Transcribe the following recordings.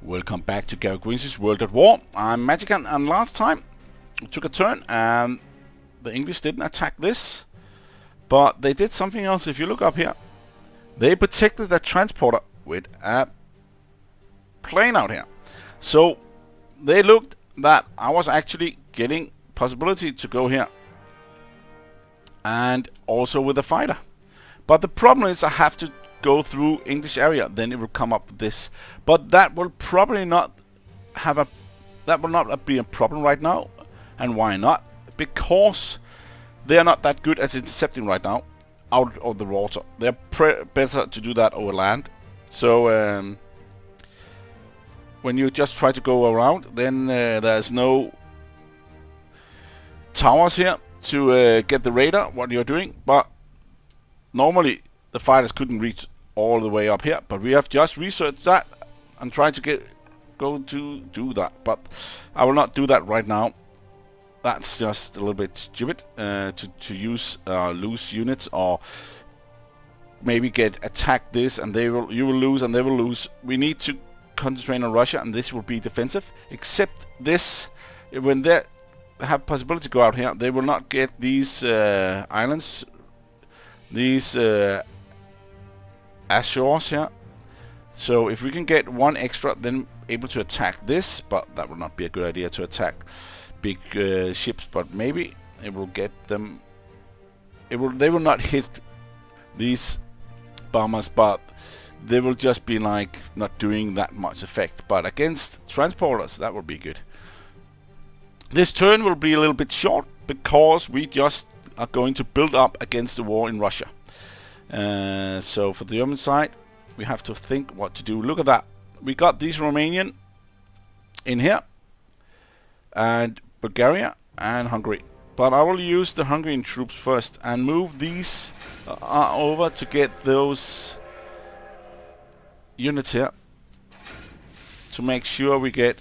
Welcome back to Grigsby's World at War. I'm Magican, and last time we took a turn and the English didn't attack this, but they did something else. If you look up here, they protected the transporter with a plane out here. So they looked that I was actually getting possibility to go here and also with a fighter. But the problem is I have to go through English area, then it will come up with this. But that will probably not have a be a problem right now. And why not? Because they are not that good at intercepting right now out of the water. They're better to do that over land. So when you just try to go around, then there's no towers here to get the radar what you're doing. But normally the fighters couldn't reach all the way up here, but we have just researched that and tried to go to do that. But I will not do that right now. That's just a little bit stupid to use loose units, or maybe get attacked this and you will lose and they will lose. We need to concentrate on Russia, and this will be defensive. Except this, when they have possibility to go out here, they will not get these islands, these ashores here. So if we can get one extra, then able to attack this, but that will not be a good idea to attack big ships. But maybe it will get them. They will not hit these bombers, but they will just be like not doing that much effect. But against transporters, that will be good. This turn will be a little bit short because we just are going to build up against the war in Russia. So for the German side, we have to think what to do. Look at that. We got these Romanian in here, and Bulgaria and Hungary. But I will use the Hungarian troops first and move these over to get those units here to make sure we get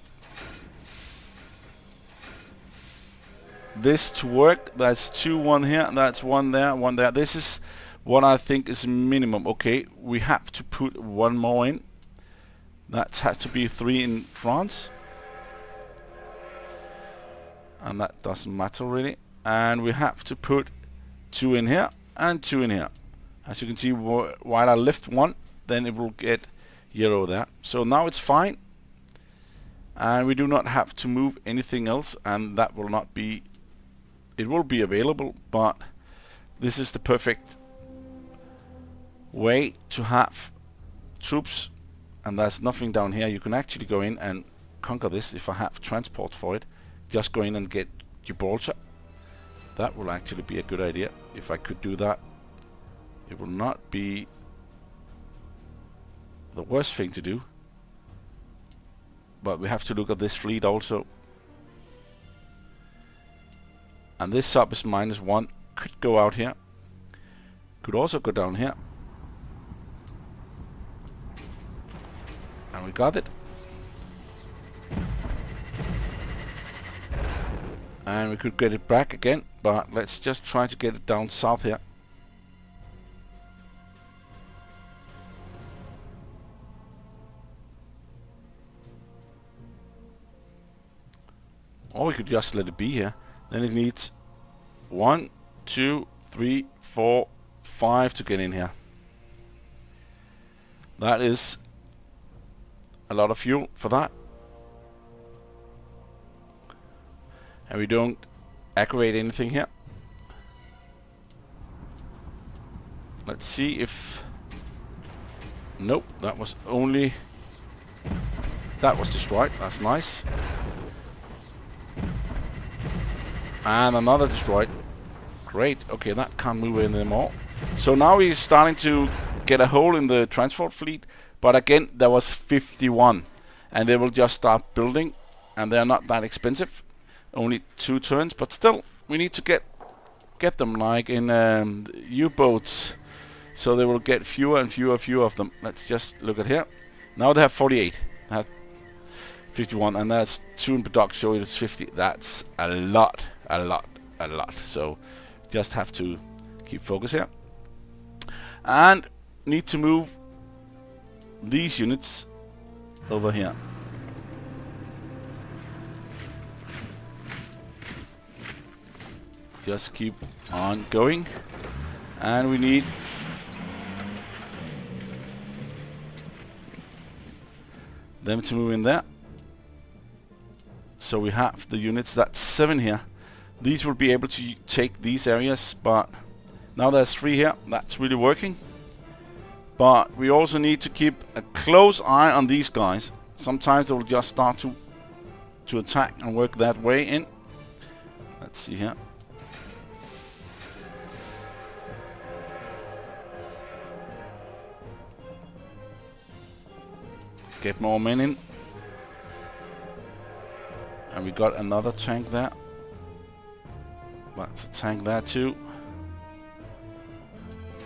this to work. That's 1 here, that's 1 there, 1 there. This is what I think is minimum. Okay, we have to put 1 more in. That has to be 3 in France, and that doesn't matter really. And we have to put 2 in here and 2 in here. As you can see, while I lift 1, then it will get yellow there. So now it's fine, and we do not have to move anything else, and that will not be, it will be available, but this is the perfect way to have troops. And there's nothing down here. You can actually go in and conquer this if I have transport for it. Just go in and get Gibraltar. That will actually be a good idea if I could do that. It will not be the worst thing to do, but we have to look at this fleet also. And this sub is -1. Could go out here. Could also go down here. And we got it. And we could get it back again, but let's just try to get it down south here. Or we could just let it be here. Then it needs 1, 2, 3, 4, 5 to get in here. That is a lot of fuel for that. And we don't aggravate anything here. Let's see if... Nope, that was only... That was destroyed. That's nice. And another destroyed. Great. Okay, that can't move in anymore. So now we're starting to get a hole in the transport fleet. But again, there was 51. And they will just start building. And they're not that expensive. Only 2 turns. But still, we need to get them like in U-boats. So they will get fewer and fewer of them. Let's just look at here. Now they have 48. They have 51. And that's 2 in production. So it's 50. That's a lot. So just have to keep focus here. And need to move these units over here. just keep on going. And we need them to move in there. So we have the units, that's 7 here. These will be able to take these areas, but now there's 3 here. That's really working. But we also need to keep a close eye on these guys. Sometimes they will just start to attack and work that way in. Let's see here. Get more men in. And we got another tank there. That's a tank there too.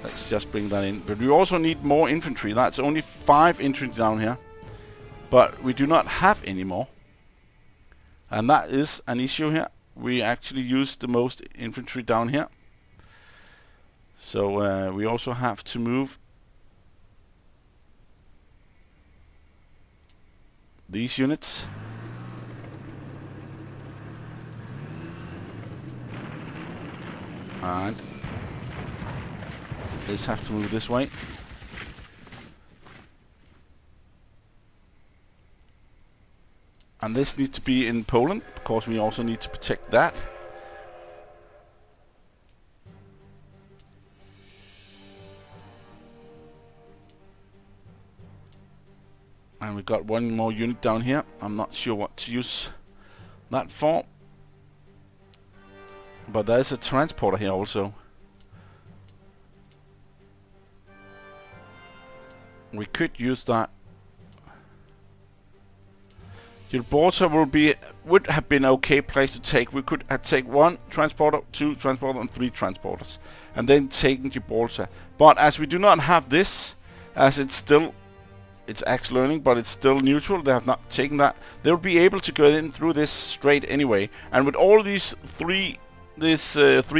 Let's just bring that in. But we also need more infantry. That's only 5 infantry down here. But we do not have any more. And that is an issue here. We actually use the most infantry down here. So we also have to move these units. And this have to move this way. And this needs to be in Poland, because we also need to protect that. And we've got 1 more unit down here. I'm not sure what to use that for. But there's a transporter here also. We could use that. Gibraltar would have been okay place to take. We could have take 1 transporter, 2 transporters, and 3 transporters, and then taken Gibraltar. But as we do not have this, as it's actually learning, but it's still neutral. They have not taken that. They'll be able to go in through this strait anyway. And with all these 3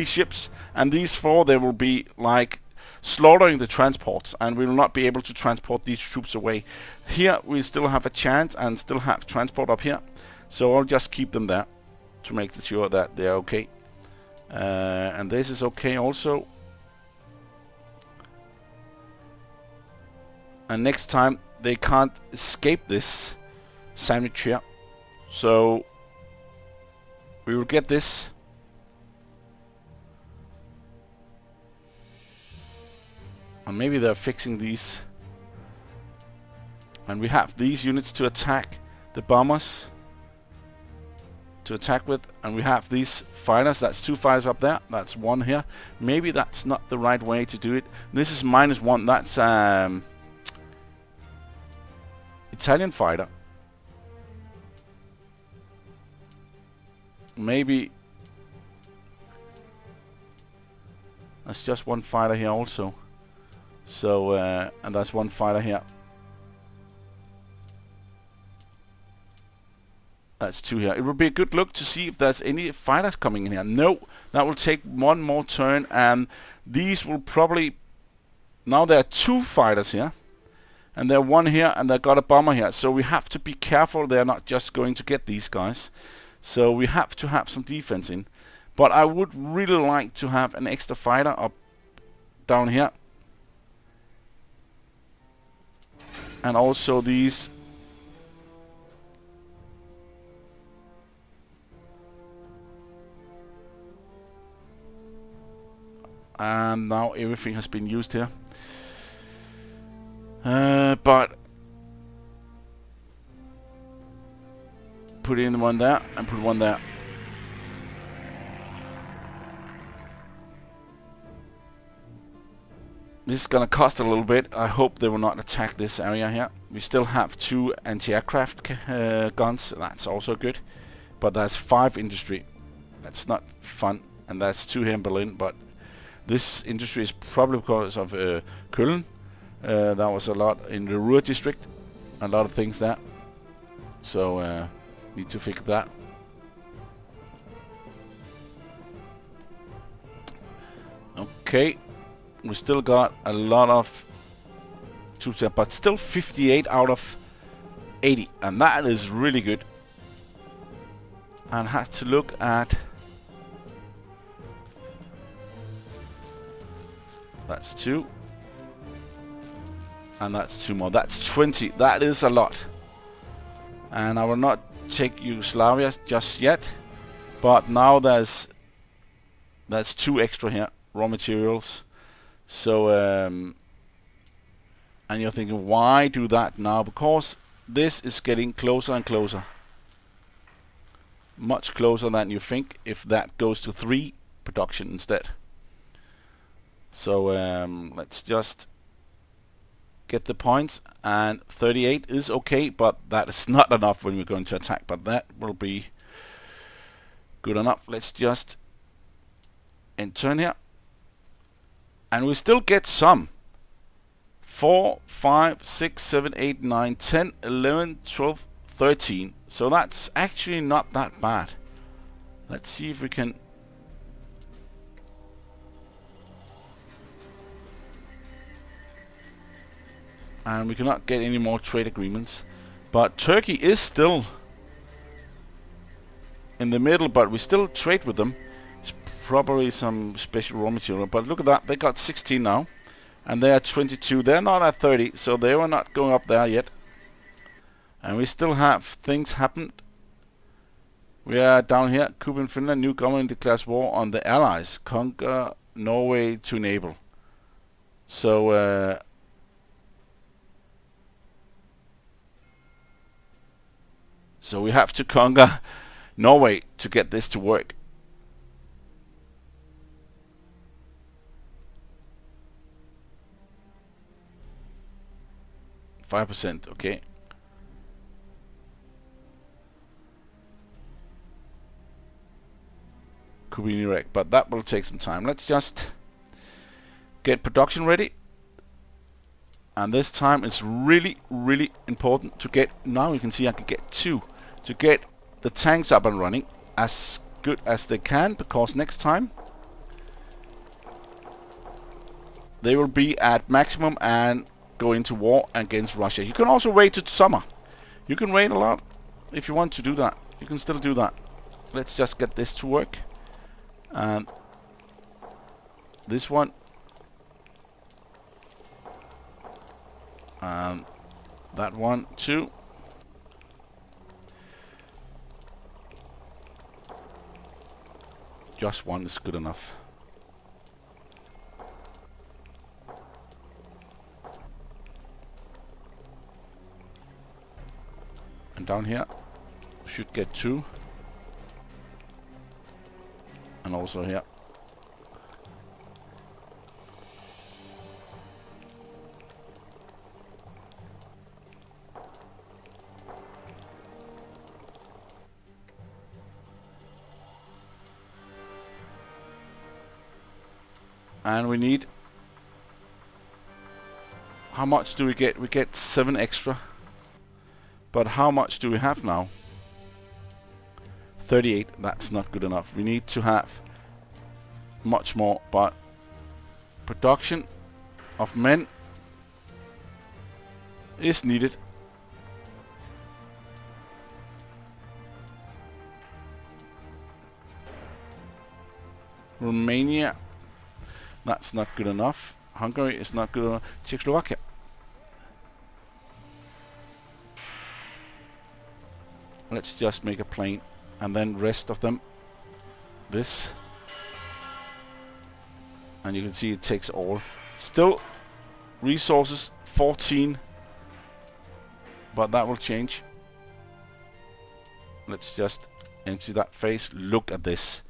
ships and these 4, they will be like slaughtering the transports, and we will not be able to transport these troops away. Here we still have a chance and still have transport up here, so I'll just keep them there to make sure that they're okay. And this is okay also. And next time they can't escape this sandwich here, so we will get this. And maybe they're fixing these. And we have these units to attack the bombers. To attack with. And we have these fighters. That's 2 fighters up there. That's 1 here. Maybe that's not the right way to do it. This is -1. That's Italian fighter. Maybe that's just 1 fighter here also. So, and that's 1 fighter here. That's 2 here. It will be a good look to see if there's any fighters coming in here. No, that will take 1 more turn, and these will probably... Now there are 2 fighters here, and there are 1 here, and they've got a bomber here. So we have to be careful they're not just going to get these guys. So we have to have some defense in. But I would really like to have an extra fighter up down here. And also these. And now everything has been used here. But put in 1 there and put 1 there. This is gonna cost a little bit. I hope they will not attack this area here. We still have 2 anti-aircraft guns. That's also good. But there's 5 industry. That's not fun. And that's 2 here in Berlin. But this industry is probably because of Köln. There was a lot in the Ruhr district. A lot of things there. So need to fix that. Okay. We still got a lot of troops there, but still 58 out of 80, and that is really good. And have to look at That's 2. And that's 2 more. That's 20. That is a lot. And I will not take Yugoslavia just yet. But now there's 2 extra here. Raw materials. So, and you're thinking, why do that now? Because this is getting closer and closer. Much closer than you think if that goes to 3 production instead. So let's just get the points, and 38 is okay, but that is not enough when we're going to attack, but that will be good enough. Let's just end turn here, and we still get some. 4, 5, 6, 7, 8, 9, 10, 11, 12, 13. So that's actually not that bad. Let's see if we can... And we cannot get any more trade agreements. But Turkey is still in the middle, but we still trade with them. It's probably some special raw material. But look at that, they got 16 now. And they are 22. They're not at 30, so they were not going up there yet. And we still have things happened. We are down here. Cuba and Finland, new government declares war on the Allies. Conquer Norway to enable. So, so we have to conquer Norway to get this to work. %, okay. Could be Iraq, but that will take some time. Let's just get production ready. And this time it's really, really important to get... Now you can see I can get 2. To get the tanks up and running as good as they can, because next time they will be at maximum and go into war against Russia. You can also wait to summer. You can wait a lot if you want to do that. You can still do that. Let's just get this to work. And this one. And that one too. Just one is good enough. And down here should get 2. And also here. And we need... How much do we get? We get 7 extra. But how much do we have now? 38. That's not good enough. We need to have much more. But production of men is needed. Romania. That's not good enough. Hungary is not good enough. Czechoslovakia. Let's just make a plane, and then rest of them this, and you can see it takes all. Still resources 14, but that will change. Let's just empty that phase. Look at this.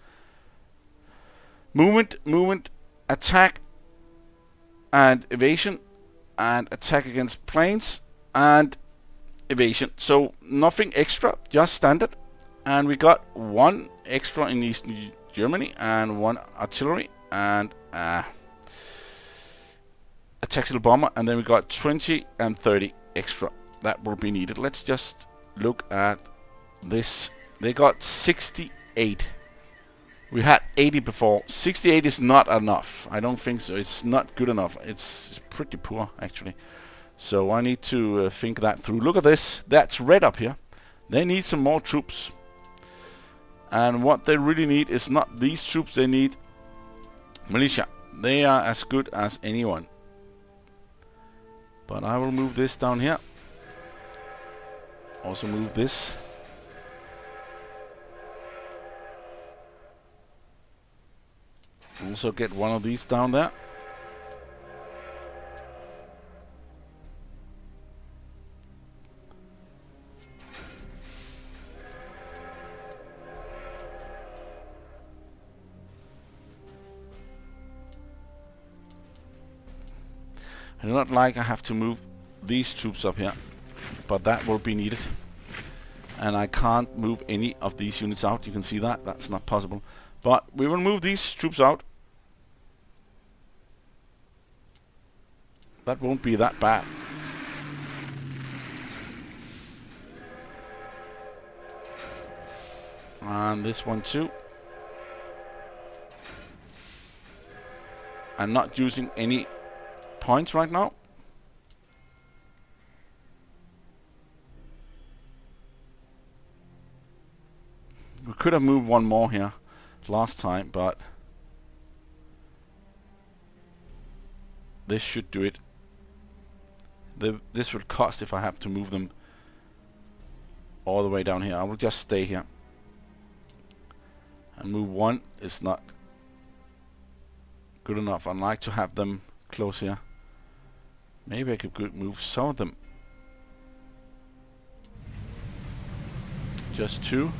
Movement, attack and evasion, and attack against planes and evasion. So nothing extra, just standard. And we got 1 extra in Eastern Germany and 1 artillery and a tactical bomber, and then we got 20 and 30 extra that will be needed. Let's just look at this. They got 68. We had 80 before. 68 is not enough. I don't think so. It's not good enough. It's pretty poor actually. So I need to think that through. Look at this. That's red up here. They need some more troops. And what they really need is not these troops. They need militia. They are as good as anyone. But I will move this down here. Also move this. Also get one of these down there. I do not like I have to move these troops up here, but that will be needed. And I can't move any of these units out. You can see that. That's not possible. But we will move these troops out. That won't be that bad. And this one too. I'm not using any points right now. We could have moved one more here last time, but this should do it. This would cost if I have to move them all the way down here. I will just stay here. And move one is not good enough. I'd like to have them close here. Maybe I could move some of them. Just two.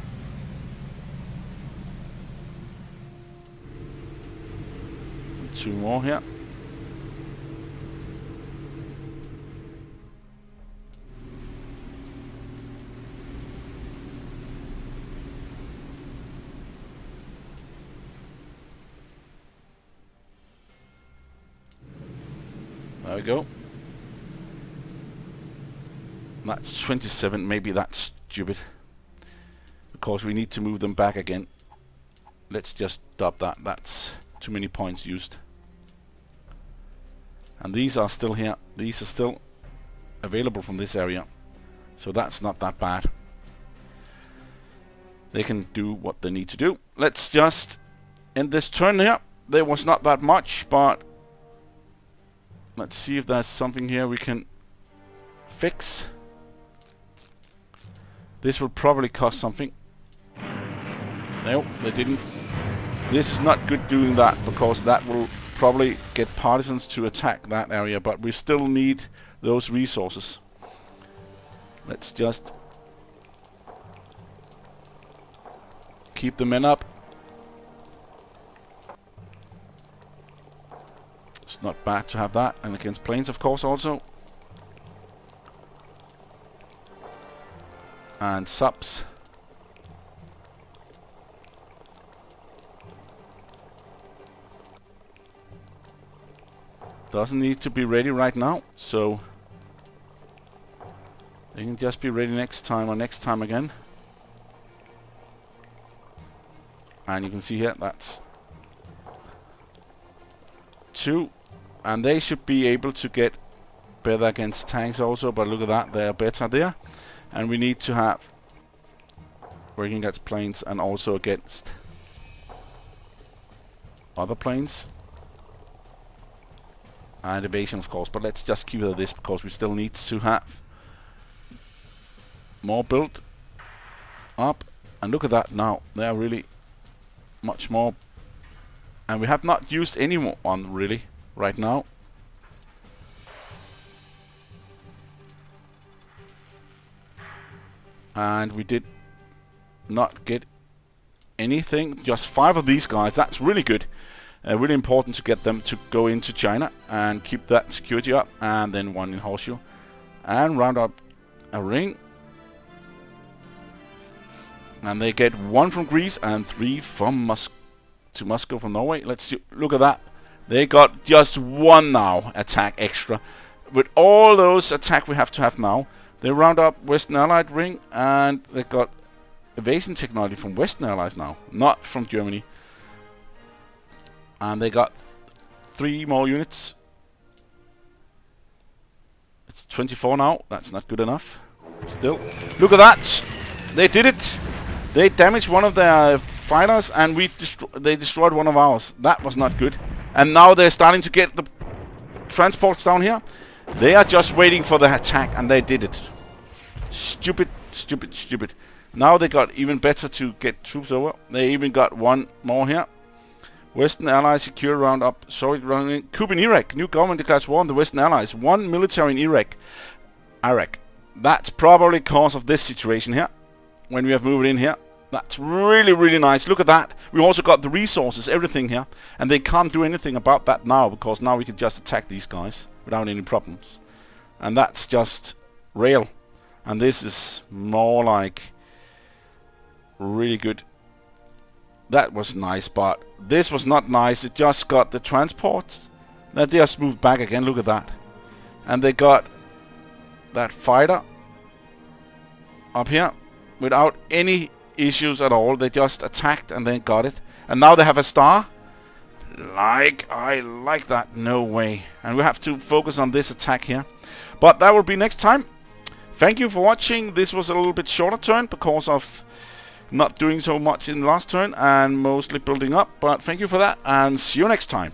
And two more here. There we go. That's 27. Maybe that's stupid. Because we need to move them back again. Let's just stop that. That's too many points used. And these are still here. These are still available from this area. So that's not that bad. They can do what they need to do. Let's just end this turn here. There was not that much, but let's see if there's something here we can fix. This will probably cost something. No, they didn't. This is not good doing that, because that will probably get partisans to attack that area, but we still need those resources. Let's just keep the men up. It's not bad to have that, and against planes of course also. And subs. Doesn't need to be ready right now, so they can just be ready next time or next time again. And you can see here that's two, and they should be able to get better against tanks also, but look at that, they're better there. And we need to have working against planes and also against other planes. And evasion of course, but let's just keep it at this because we still need to have more built up. And look at that now, they are really much more. And we have not used any more on really right now. And we did not get anything, just 5 of these guys. That's really good. Really important to get them to go into China and keep that security up. And then 1 in Horseshoe. And round up a ring. And they get 1 from Greece and 3 from Moscow from Norway. Let's see, look at that. They got just 1 now attack extra. With all those attack we have to have now, they round up Western Allied ring, and they got evasion technology from Western Allies now, not from Germany. And they got 3 more units. It's 24 now. That's not good enough. Still, look at that. They did it. They damaged one of their fighters, and they destroyed one of ours. That was not good. And now they're starting to get the transports down here. They are just waiting for the attack, and they did it. Stupid, stupid, stupid. Now they got even better to get troops over. They even got one more here. Western Allies secure round up. Soviet running. Coup in Iraq. New government declares war on the Western Allies. One military in Iraq. That's probably cause of this situation here. When we have moved in here. That's really, really nice. Look at that. We also got the resources, everything here. And they can't do anything about that now, because now we can just attack these guys without any problems. And that's just real. And this is more like really good. That was nice, but this was not nice. It just got the transports. That they just moved back again. Look at that. And they got that fighter up here without any issues at all. They just attacked and then got it. And now they have a star. I like that. No way. And we have to focus on this attack here. But that will be next time. Thank you for watching. This was a little bit shorter turn because of not doing so much in the last turn and mostly building up. But thank you for that, and see you next time.